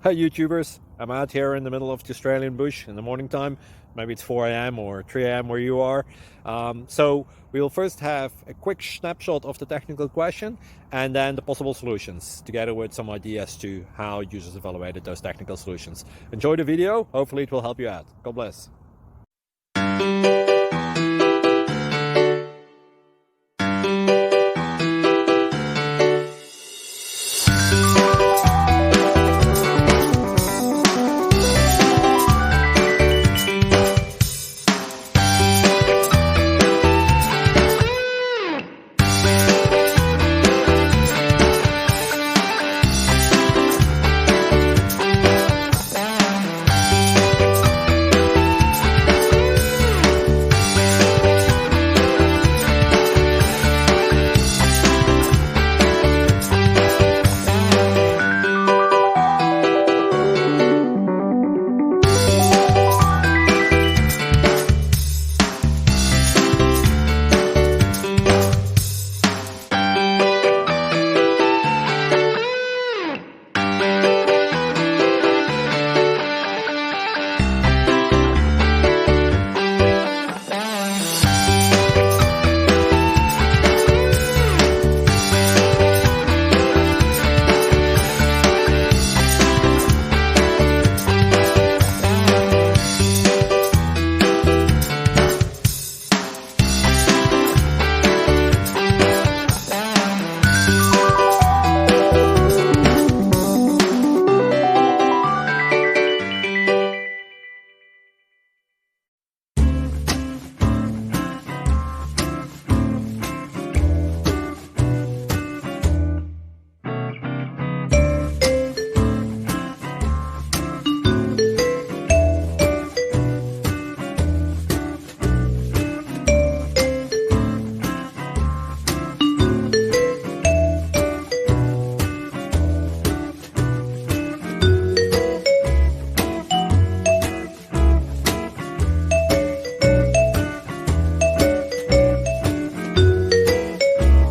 Hi YouTubers, I'm out here in the middle of the Australian bush in the morning time. Maybe it's 4 a.m. or 3 a.m. where you are. So we'll first have a quick snapshot of the technical question and then the possible solutions, together with some ideas to how users evaluated those technical solutions. Enjoy the video, hopefully it will help you out. God bless.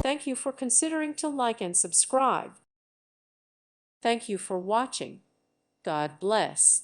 Thank you for considering to like and subscribe. Thank you for watching. God bless.